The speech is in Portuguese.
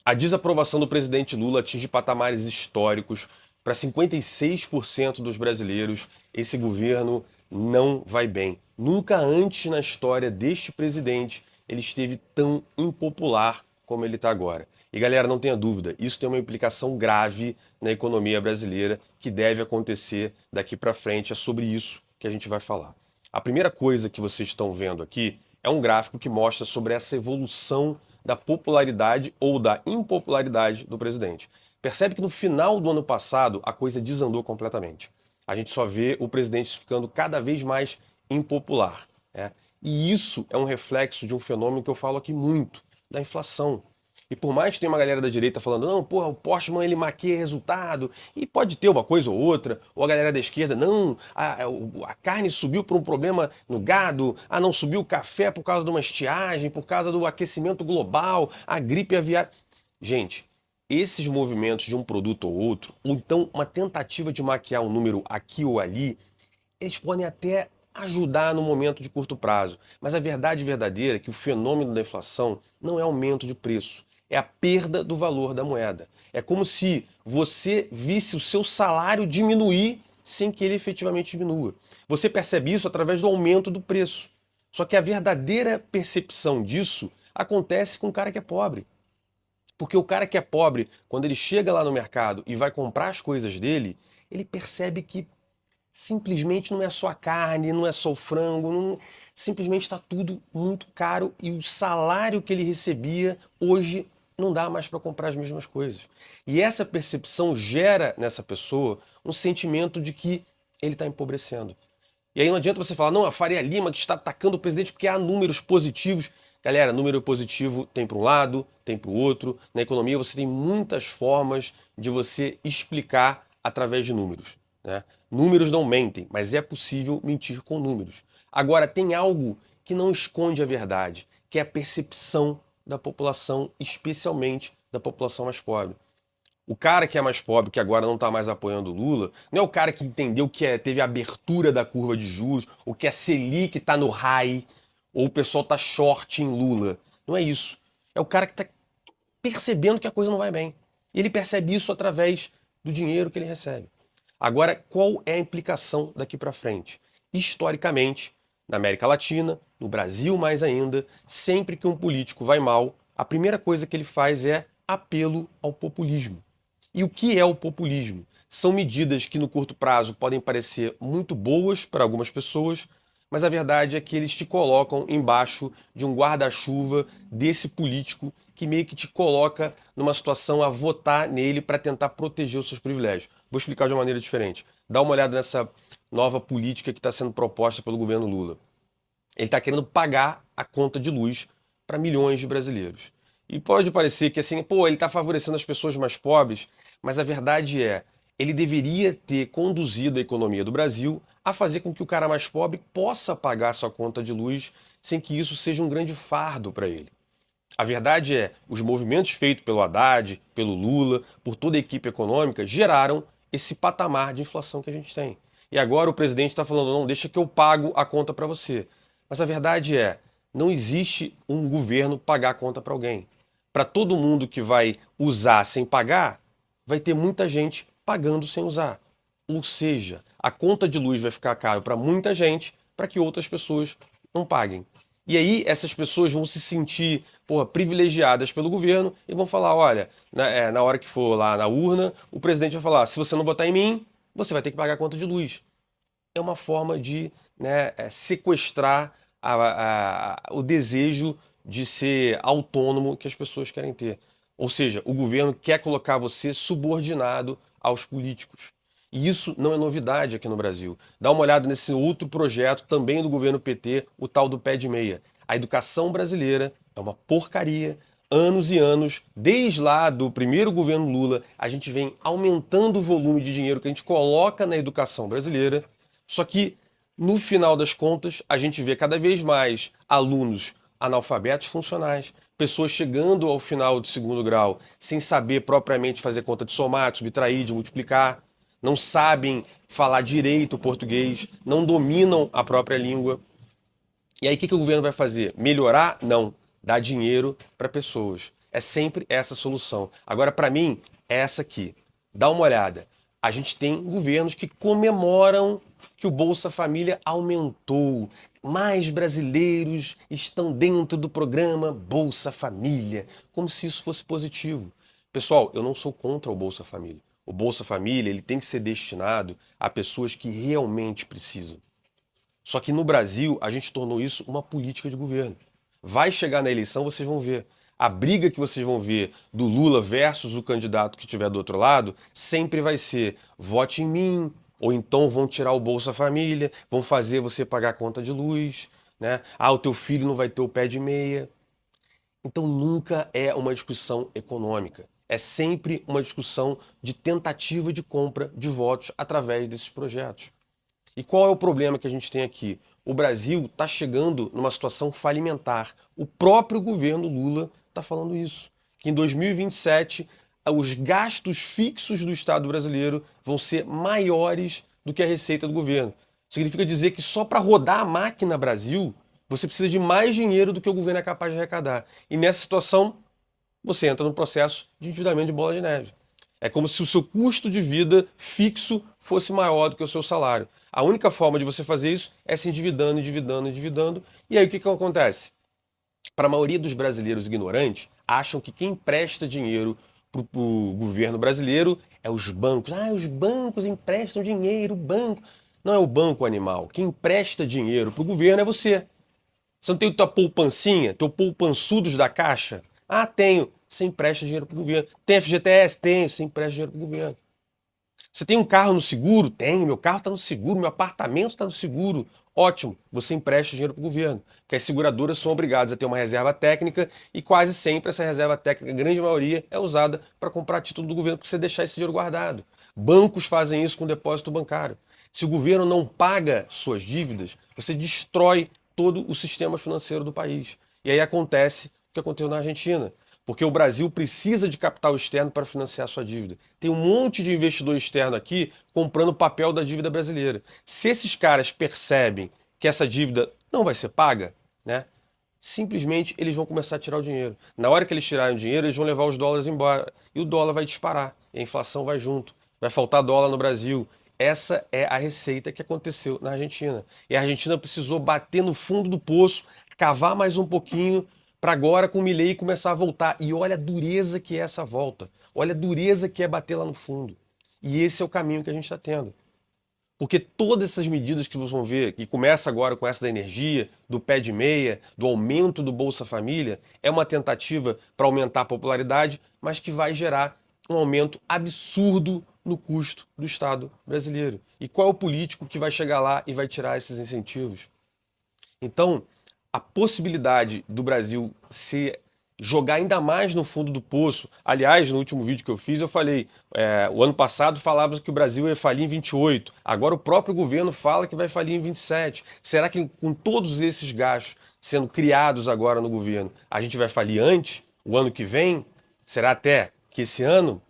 A desaprovação do presidente Lula atinge patamares históricos. Para 56% dos brasileiros, esse governo não vai bem. Nunca antes na história deste presidente ele esteve tão impopular como ele está agora. E galera, não tenha dúvida, isso tem uma implicação grave na economia brasileira que deve acontecer daqui para frente. É sobre isso que a gente vai falar. A primeira coisa que vocês estão vendo aqui é um gráfico que mostra sobre essa evolução da popularidade ou da impopularidade do presidente. Percebe que no final do ano passado a coisa desandou completamente. A gente só vê o presidente ficando cada vez mais impopular, né? E isso é um reflexo de um fenômeno que eu falo aqui muito, da inflação. E por mais que tenha uma galera da direita falando, não, porra, o Postman ele maquia resultado, e pode ter uma coisa ou outra, ou a galera da esquerda, não, a carne subiu por um problema no gado, não subiu o café por causa de uma estiagem, por causa do aquecimento global, a gripe aviária. Gente, esses movimentos de um produto ou outro, ou então uma tentativa de maquiar um número aqui ou ali, eles podem até ajudar no momento de curto prazo. Mas a verdade verdadeira é que o fenômeno da inflação não é aumento de preço, é a perda do valor da moeda. É como se você visse o seu salário diminuir sem que ele efetivamente diminua. Você percebe isso através do aumento do preço. Só que a verdadeira percepção disso acontece com o cara que é pobre. Porque o cara que é pobre, quando ele chega lá no mercado e vai comprar as coisas dele, ele percebe que simplesmente não é só a carne, não é só o frango, simplesmente está tudo muito caro e o salário que ele recebia hoje não dá mais para comprar as mesmas coisas. E essa percepção gera nessa pessoa um sentimento de que ele está empobrecendo. E aí não adianta você falar, não, a Faria Lima que está atacando o presidente porque há números positivos. Galera, número positivo tem para um lado, tem para o outro. Na economia você tem muitas formas de você explicar através de números, né? Números não mentem, mas é possível mentir com números. Agora, tem algo que não esconde a verdade, que é a percepção da população, especialmente da população mais pobre. O cara que é mais pobre, que agora não está mais apoiando o Lula, não é o cara que entendeu que teve a abertura da curva de juros, ou que a Selic está no high, ou o pessoal está short em Lula. Não é isso. É o cara que está percebendo que a coisa não vai bem. E ele percebe isso através do dinheiro que ele recebe. Agora, qual é a implicação daqui para frente? Historicamente, na América Latina, no Brasil mais ainda, sempre que um político vai mal, a primeira coisa que ele faz é apelo ao populismo. E o que é o populismo? São medidas que no curto prazo podem parecer muito boas para algumas pessoas, mas a verdade é que eles te colocam embaixo de um guarda-chuva desse político que meio que te coloca numa situação a votar nele para tentar proteger os seus privilégios. Vou explicar de uma maneira diferente. Dá uma olhada nessa nova política que está sendo proposta pelo governo Lula. Ele está querendo pagar a conta de luz para milhões de brasileiros. E pode parecer que assim, pô, ele está favorecendo as pessoas mais pobres, mas a verdade é, ele deveria ter conduzido a economia do Brasil a fazer com que o cara mais pobre possa pagar sua conta de luz sem que isso seja um grande fardo para ele. A verdade é, os movimentos feitos pelo Haddad, pelo Lula, por toda a equipe econômica, geraram esse patamar de inflação que a gente tem. E agora o presidente está falando, não, deixa que eu pago a conta para você. Mas a verdade é, não existe um governo pagar a conta para alguém. Para todo mundo que vai usar sem pagar, vai ter muita gente pagando sem usar. Ou seja, a conta de luz vai ficar caro para muita gente, para que outras pessoas não paguem. E aí essas pessoas vão se sentir, porra, privilegiadas pelo governo e vão falar, olha, na hora que for lá na urna, o presidente vai falar, se você não votar em mim, você vai ter que pagar a conta de luz. É uma forma de, né, sequestrar o desejo de ser autônomo que as pessoas querem ter. Ou seja, o governo quer colocar você subordinado aos políticos. E isso não é novidade aqui no Brasil. Dá uma olhada nesse outro projeto, também do governo PT, o tal do pé de meia. A educação brasileira é uma porcaria. Anos e anos, desde lá do primeiro governo Lula, a gente vem aumentando o volume de dinheiro que a gente coloca na educação brasileira. Só que, no final das contas, a gente vê cada vez mais alunos analfabetos funcionais, pessoas chegando ao final do segundo grau sem saber propriamente fazer conta de somar, de subtrair, de multiplicar, não sabem falar direito o português, não dominam a própria língua. E aí o que o governo vai fazer? Melhorar? Não. Dar dinheiro para pessoas. É sempre essa a solução. Agora, para mim, é essa aqui. Dá uma olhada. A gente tem governos que comemoram que o Bolsa Família aumentou. Mais brasileiros estão dentro do programa Bolsa Família, como se isso fosse positivo. Pessoal, eu não sou contra o Bolsa Família. O Bolsa Família ele tem que ser destinado a pessoas que realmente precisam. Só que no Brasil, a gente tornou isso uma política de governo. Vai chegar na eleição, vocês vão ver. A briga que vocês vão ver do Lula versus o candidato que estiver do outro lado sempre vai ser vote em mim, ou então vão tirar o Bolsa Família, vão fazer você pagar a conta de luz, né? Ah, o teu filho não vai ter o pé de meia. Então nunca é uma discussão econômica. É sempre uma discussão de tentativa de compra de votos através desses projetos. E qual é o problema que a gente tem aqui? O Brasil está chegando numa situação falimentar. O próprio governo Lula está falando isso. Que em 2027 os gastos fixos do Estado brasileiro vão ser maiores do que a receita do governo. Significa dizer que só para rodar a máquina Brasil, você precisa de mais dinheiro do que o governo é capaz de arrecadar. E nessa situação, você entra no processo de endividamento de bola de neve. É como se o seu custo de vida fixo fosse maior do que o seu salário. A única forma de você fazer isso é se endividando, endividando, endividando. E aí o que acontece? Para a maioria dos brasileiros ignorantes, acham que quem empresta dinheiro para o governo brasileiro é os bancos. Ah, os bancos emprestam dinheiro, o banco. Não é o banco animal. Quem empresta dinheiro para o governo é você. Você não tem tua poupancinha, teu poupançudos da Caixa? Ah, tenho. Você empresta dinheiro para o governo. Tem FGTS? Tenho. Você empresta dinheiro para o governo. Você tem um carro no seguro? Tenho. Meu carro está no seguro, meu apartamento está no seguro. Ótimo. Você empresta dinheiro para o governo. Porque as seguradoras são obrigadas a ter uma reserva técnica e quase sempre essa reserva técnica, a grande maioria, é usada para comprar título do governo para você deixar esse dinheiro guardado. Bancos fazem isso com depósito bancário. Se o governo não paga suas dívidas, você destrói todo o sistema financeiro do país. E aí acontece o que aconteceu na Argentina. Porque o Brasil precisa de capital externo para financiar sua dívida. Tem um monte de investidor externo aqui comprando papel da dívida brasileira. Se esses caras percebem que essa dívida não vai ser paga, né, simplesmente eles vão começar a tirar o dinheiro. Na hora que eles tirarem o dinheiro, eles vão levar os dólares embora. E o dólar vai disparar. E a inflação vai junto. Vai faltar dólar no Brasil. Essa é a receita que aconteceu na Argentina. E a Argentina precisou bater no fundo do poço, cavar mais um pouquinho, para agora com o Milei começar a voltar. E olha a dureza que é essa volta. Olha a dureza que é bater lá no fundo. E esse é o caminho que a gente está tendo. Porque todas essas medidas que vocês vão ver, que começa agora com essa da energia, do pé de meia, do aumento do Bolsa Família, é uma tentativa para aumentar a popularidade, mas que vai gerar um aumento absurdo no custo do Estado brasileiro. E qual é o político que vai chegar lá e vai tirar esses incentivos? Então, a possibilidade do Brasil se jogar ainda mais no fundo do poço. Aliás, no último vídeo que eu fiz, eu falei, o ano passado falava que o Brasil ia falir em 28. Agora o próprio governo fala que vai falir em 27. Será que com todos esses gastos sendo criados agora no governo, a gente vai falir antes? O ano que vem? Será até que esse ano?